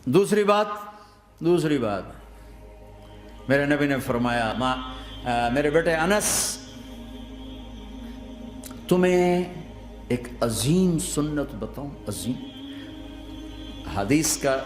دوسری بات میرے نبی نے فرمایا میرے بیٹے انس، تمہیں ایک عظیم سنت بتاؤں، عظیم۔ حدیث کا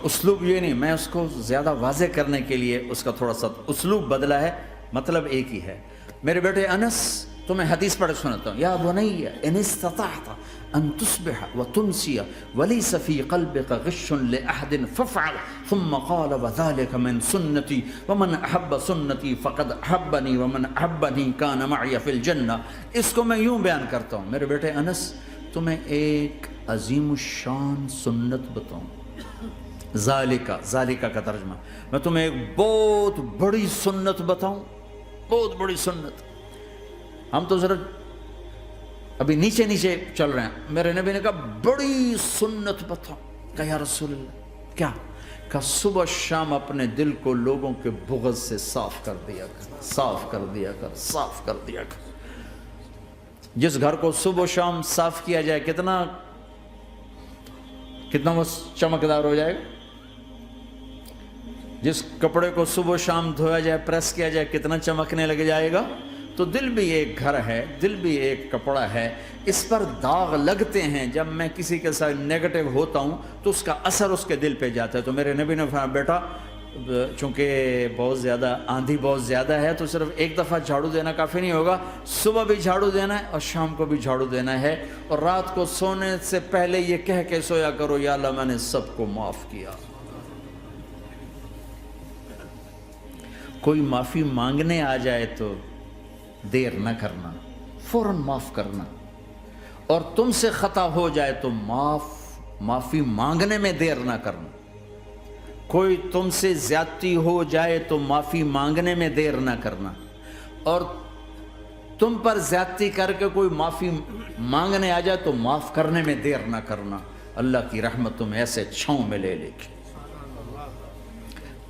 اسلوب یہ نہیں، میں اس کو زیادہ واضح کرنے کے لیے اس کا تھوڑا سا اسلوب بدلا ہے، مطلب ایک ہی ہے۔ میرے بیٹے انس، تمہیں حدیث پڑھ سناتا ہوں۔ یا بنی ان استطعت ان تصبح وتمسي وليس في قلبك غش لأحد فافعل، ثم قال وذلك من سنتي ومن احب سنتي فقد احبني ومن احبني كان معي في الجنة۔ اس کو میں یوں بیان کرتا ہوں، میرے بیٹے انس، تمہیں ایک عظیم الشان سنت بتاؤں۔ ذالکہ کا ترجمہ، میں تمہیں ایک بہت بڑی سنت بتاؤں، بہت بڑی سنت۔ ہم تو ذرا ابھی نیچے چل رہے ہیں۔ میرے نبی نے کہا بڑی سنت بتاؤ۔ کہا یا رسول اللہ کیا؟ کہا صبح شام اپنے دل کو لوگوں کے بغض سے صاف کر دیا کر۔ جس گھر کو صبح شام صاف کیا جائے کتنا وہ چمکدار ہو جائے گا۔ جس کپڑے کو صبح شام دھویا جائے، پریس کیا جائے، کتنا چمکنے لگ جائے گا۔ تو دل بھی ایک گھر ہے، دل بھی ایک کپڑا ہے، اس پر داغ لگتے ہیں۔ جب میں کسی کے ساتھ نیگیٹو ہوتا ہوں تو اس کا اثر اس کے دل پہ جاتا ہے۔ تو میرے نبی نے فرمایا بیٹا، چونکہ آندھی بہت زیادہ ہے تو صرف ایک دفعہ جھاڑو دینا کافی نہیں ہوگا، صبح بھی جھاڑو دینا ہے اور شام کو بھی جھاڑو دینا ہے، اور رات کو سونے سے پہلے یہ کہہ کے سویا کرو یا اللہ میں نے سب کو معاف کیا۔ کوئی معافی مانگنے آ جائے تو دیر نہ کرنا، فوراً معاف کرنا، اور تم سے خطا ہو جائے تو معافی مانگنے میں دیر نہ کرنا۔ کوئی تم سے زیادتی ہو جائے تو معافی مانگنے میں دیر نہ کرنا، اور تم پر زیادتی کر کے کوئی معافی مانگنے آ جائے تو معاف کرنے میں دیر نہ کرنا۔ اللہ کی رحمت تم ایسے چھاؤں میں لے لے کے۔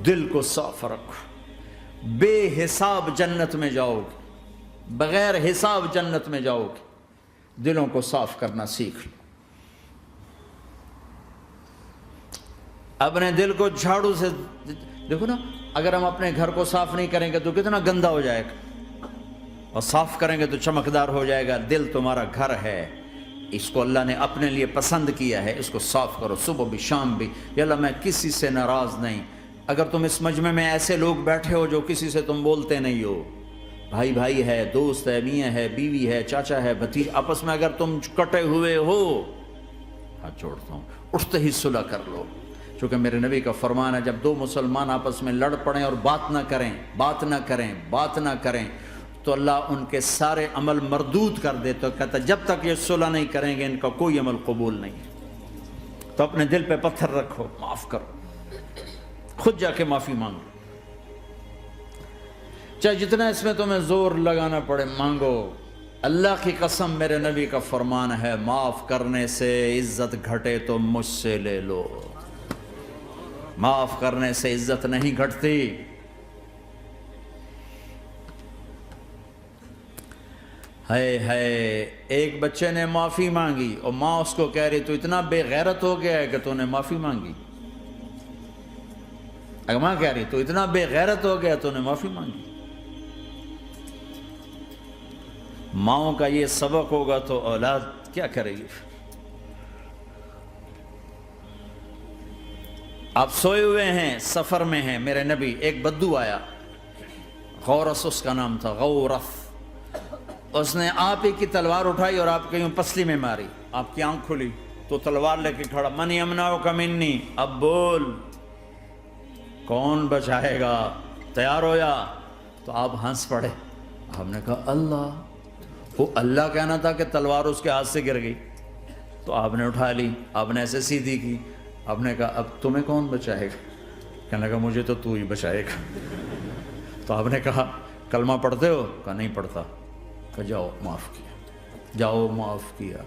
دل کو صاف رکھو، بے حساب جنت میں جاؤ گے، بغیر حساب جنت میں جاؤ گے۔ دلوں کو صاف کرنا سیکھ لو۔ اپنے دل کو جھاڑو سے دیکھو نا، اگر ہم اپنے گھر کو صاف نہیں کریں گے تو کتنا گندا ہو جائے گا، اور صاف کریں گے تو چمکدار ہو جائے گا۔ دل تمہارا گھر ہے، اس کو اللہ نے اپنے لیے پسند کیا ہے، اس کو صاف کرو صبح بھی شام بھی۔ یا اللہ میں کسی سے ناراض نہیں۔ اگر تم اس مجمع میں ایسے لوگ بیٹھے ہو جو کسی سے تم بولتے نہیں ہو، بھائی ہے، دوست ہے، میاں ہے، بیوی ہے، چاچا ہے، بھتیجا، آپس میں اگر تم کٹے ہوئے ہو، ہاتھ جوڑتا ہوں اٹھتے ہی صلح کر لو۔ چونکہ میرے نبی کا فرمان ہے جب دو مسلمان آپس میں لڑ پڑیں اور بات نہ کریں تو اللہ ان کے سارے عمل مردود کر دے۔ تو کہتا جب تک یہ صلح نہیں کریں گے ان کا کوئی عمل قبول نہیں ہے۔ تو اپنے دل پہ پتھر رکھو، معاف کرو، خود جا کے معافی مانگو، چاہے جتنا اس میں تمہیں زور لگانا پڑے مانگو۔ اللہ کی قسم میرے نبی کا فرمان ہے معاف کرنے سے عزت گھٹے تو مجھ سے لے لو، معاف کرنے سے عزت نہیں گھٹتی۔ ایک بچے نے معافی مانگی اور ماں اس کو کہہ رہی تو اتنا بے غیرت ہو گیا ہے کہ تو نے معافی مانگی۔ اگر ماں کہہ رہی تو اتنا بے غیرت ہو گیا تو نے معافی مانگی۔ ماؤں کا یہ سبق ہوگا تو اولاد کیا کرے گی؟ آپ سوئے ہوئے ہیں، سفر میں ہیں، میرے نبی ایک بدو آیا، غورس اس کا نام تھا، غورث۔ اس نے آپ ہی کی تلوار اٹھائی اور آپ کے یوں پسلی میں ماری، آپ کی آنکھ کھلی تو تلوار لے کے کھڑا، من یمنعک منی، اب بول کون بچائے گا، تیار ہویا؟ تو آپ ہنس پڑے۔ آپ نے کہا اللہ، وہ اللہ کہنا تھا کہ تلوار اس کے ہاتھ سے گر گئی، تو آپ نے اٹھا لی، آپ نے ایسے سیدھی کی، آپ نے کہا اب تمہیں کون بچائے گا؟ کہنے لگا مجھے تو ہی بچائے گا۔ تو آپ نے کہا کلمہ پڑھتے ہو؟ کہا نہیں پڑھتا۔ کہا جاؤ معاف کیا، جاؤ معاف کیا۔